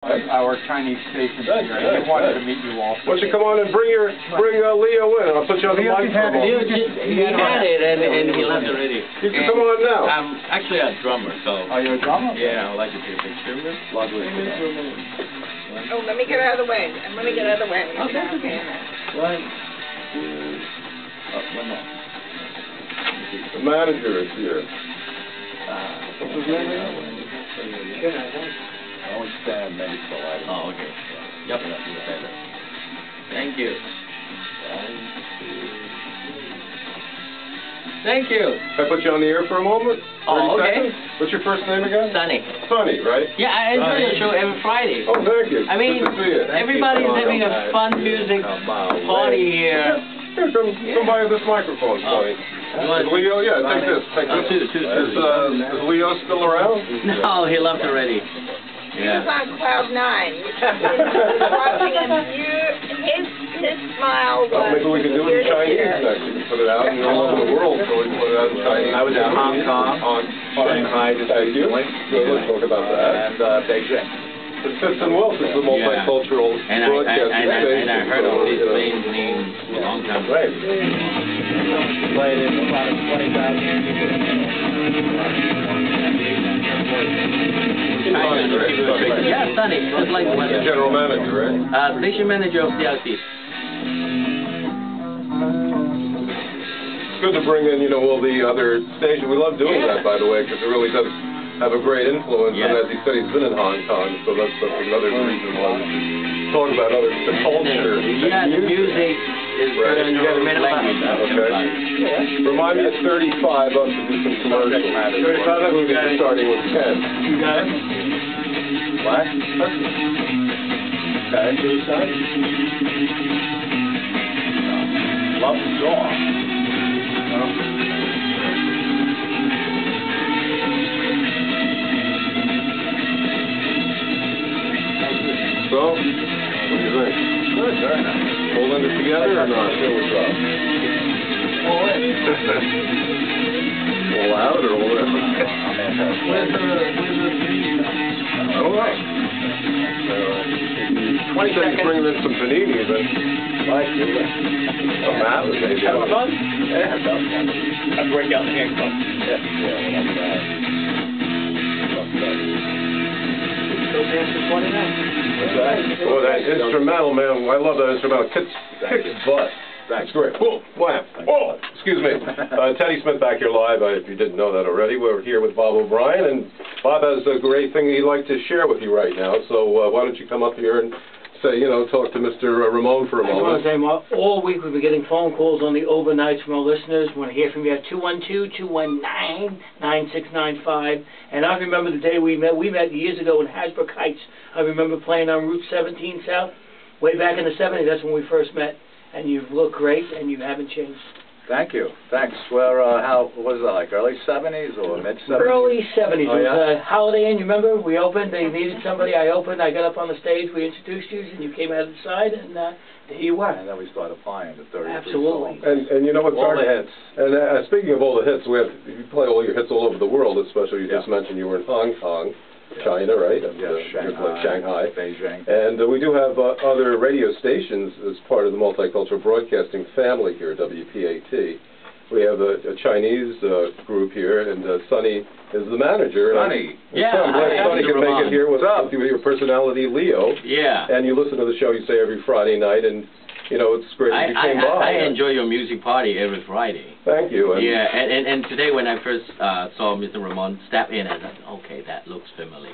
Our Chinese station here. I wanted to meet you all. Why don't you come on and bring Leo in, and I'll put you on the mic for a moment. He had it, and he left already. You can come on now. I'm actually a drummer, so... Are you a drummer? Yeah, I would like to do the experiment. Lovely. Oh, let me get out of the way. Let me get out of the way. Okay. One, two... Oh, one more. The manager is here. What's his name? I always stand maybe so I... Oh, okay. Yep. Thank you. Thank you. Can I put you on the air for a moment? Oh, okay. Seconds? What's your first name again? Sunny. Sunny, right? Yeah, I enjoy the show every Friday. Oh, thank you. I mean, good to see you. everybody's having a fun music party here. Here, come by with this microphone, Sunny. Leo, yeah, take this. Take this. Two. Is Leo still around? No, he left already. He was on cloud 9. Watching him. His smile was... Well, maybe we can do it in Chinese next. You can put it out all over the world, so we can put it out in Chinese. I was in Hong Kong, Shanghai, Thank you. Let's talk about that. and Beijing. It fits in well. It's a multicultural broadcasting station. And I heard of these names a long time ago. Right. Played in about 20,000. Yeah, Sunny, just like the weather. General manager, right? Station manager of CLC. It's good to bring in, all the other stations. We love doing that, by the way, because it really does have a great influence. Yeah. And as he said, he's been in Hong Kong, so that's another reason why we should talk about the culture. Yeah, the music is Right. in your language. Okay. Remind me at 35 of to do some commercials. 35, we're going to be starting with 10. You got it? What? Okay. Love the song. So, what do you think? Good, very nice. Holding it together or not? Here we go. All out or whatever? I don't know. 20 seconds bringing in some panini, but some apples maybe. Have fun? Yeah, have fun. I'd break out the handcuffs. Still dancing 29. Oh, that instrumental, man. I love that instrumental. Kicks butt. That's great. Whoa, wham. Oh, excuse me. T.Smith back here live. If you didn't know that already, we're here with B.Obrien, and Bob has a great thing he'd like to share with you right now. So why don't you come up here and say, talk to Mr. Ramone for a moment. I want to say, Mark, all week we've been getting phone calls on the overnights from our listeners. We want to hear from you at 212-219-9695. And I remember the day we met years ago in Hasbrook Heights. I remember playing on Route 17 South, way back in the 70s. That's when we first met. And you've looked great, and you haven't changed. Thank you. Thanks. What was that, like early 70s or mid-70s? Early 70s. Oh, It yeah? was a Holiday Inn, you remember? We opened, they needed somebody, I opened, I got up on the stage, we introduced you, and you came out of the side, and there you were. And then we started playing the 33 Absolutely. songs. And you know what's All the hits. And speaking of all the hits, you play all your hits all over the world, especially you just mentioned you were in Hong Kong, China, right? Shanghai, Beijing. And we do have other radio stations as part of the multicultural broadcasting family here at Wpat. We have a Chinese group here, and Sunny is the manager. Sunny. Yeah, I'm glad Sunny can make it here with your personality, Leo. Yeah. And you listen to the show, you say, every Friday night, and it's great that you came by. I enjoy your music party every Friday. Thank you. Yeah, and today when I first saw Mr. Ramone step in, I thought, okay, that looks familiar.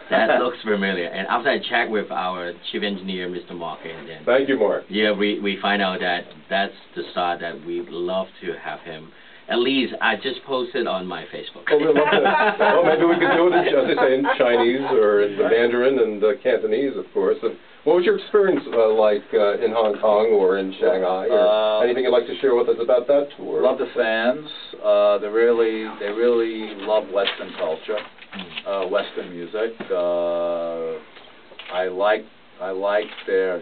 That looks familiar. And after I checked with our chief engineer, Mr. Marky, and then thank you, Mark. Yeah, we find out that that's the star that we'd love to have him. At least I just posted on my Facebook. Oh, we'd love that. Well, maybe we could do it, as they say, in Chinese or in the Mandarin and Cantonese, of course. And what was your experience like in Hong Kong or in Shanghai? Or anything you'd like to share with us about that tour? Love the fans. They really love Western culture, Western music. I like their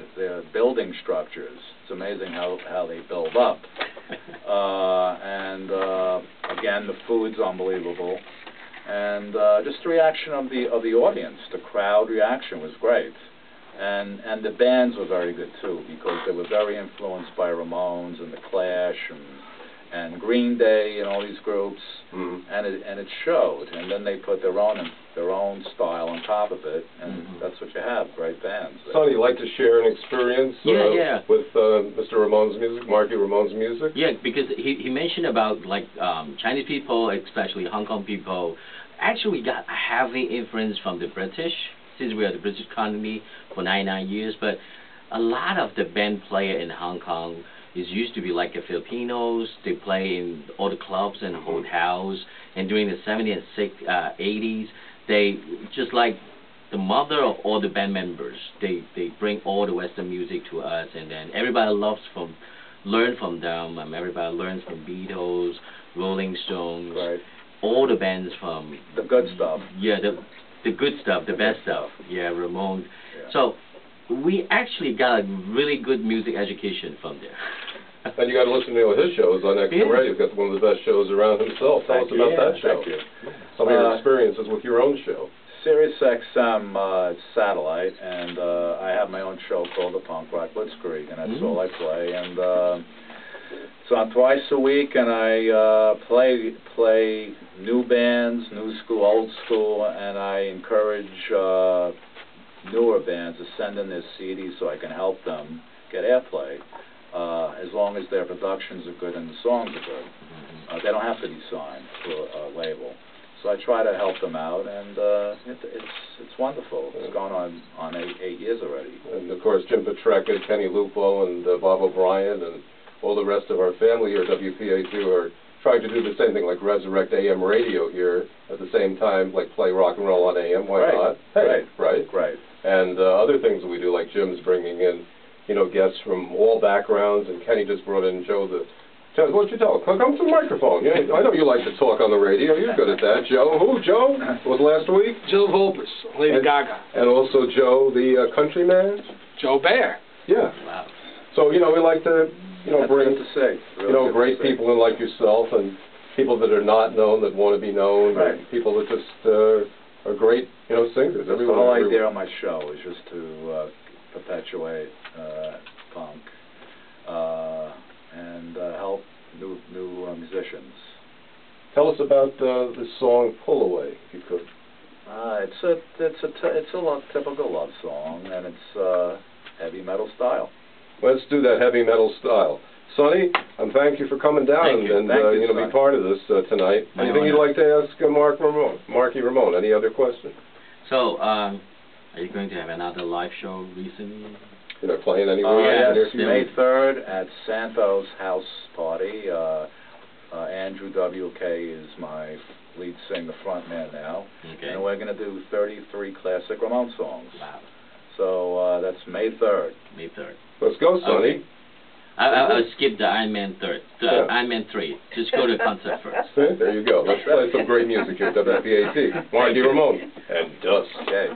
building structures. It's amazing how they build up. And again, the food's unbelievable. And just the reaction of the audience, the crowd reaction was great. And the bands were very good too, because they were very influenced by Ramones and the Clash and Green Day and all these groups, and it showed. And then they put their own style on top of it, and that's what you have, great bands. Sonny, you like to share an experience with Mr. Ramone's music, Marky Ramone's music? Yeah, because he mentioned about like Chinese people, especially Hong Kong people, actually got a heavy influence from the British, since we are the British colony for 99 years, but a lot of the band player in Hong Kong is used to be like the Filipinos. They play in all the clubs and hotels, and during the 70s and 80s, they just like the mother of all the band members. They bring all the Western music to us, and then everybody learn from them. Everybody learns from Beatles, Rolling Stones, all the bands from the good stuff. Yeah, the good stuff, the best stuff. Yeah, Ramone. Yeah. So we actually got a really good music education from there. And you got to listen to his shows on Extra Radio. He's got one of the best shows around himself. Tell us about that show. Thank you. Some of your experiences with your own show. Sirius XM satellite, and I have my own show called The Punk Rock Blitzkrieg, and that's all I play. And it's on twice a week, and I play new bands, new school, old school, and I encourage newer bands to send in their CDs so I can help them get airplay, as long as their productions are good and the songs are good. They don't have to be signed to a label. So I try to help them out, and it's wonderful. It's gone on 8 years already. And of course, J.Petrecca, Kenny Lupo, and B.Obrien, and all the rest of our family here at WPA2 are trying to do the same thing, like resurrect AM radio here at the same time, like play rock and roll on AM. Why not? Hey, right. And other things that we do, like Jim's bringing in, guests from all backgrounds, and Kenny just brought in Joe. Why don't you tell? Come to the microphone. I know you like to talk on the radio. You're good at that, Joe. Who, Joe? Was last week? Joe Volpus, Lady Gaga. And also Joe, the country man? Joe Bear. Yeah. Wow. So, we like to, bring, great people in like yourself, and people that are not known that want to be known, and people that just are great, singers. That's the whole idea of my show, is just to perpetuate punk. And help new musicians. Tell us about the song "Pull Away," if you could. It's a typical love song, and it's heavy metal style. Let's do that heavy metal style. Sonny, thank you for coming down and be part of this tonight. Anything you'd like to ask Marky Ramone? Any other questions? So, are you going to have another live show recently? You're not playing anywhere? Yes, May 3rd at Santos House Party. Andrew W.K. is my lead singer, frontman now. Okay. And we're going to do 33 classic Ramone songs. Wow. So that's May 3rd. May 3rd. Let's go, Sonny. Okay. I'll skip the Iron Man 3rd. Iron Man 3. Just go to the concert first. There you go. Let's play some great music here at WPAT. Marky Ramone and Dust. Okay.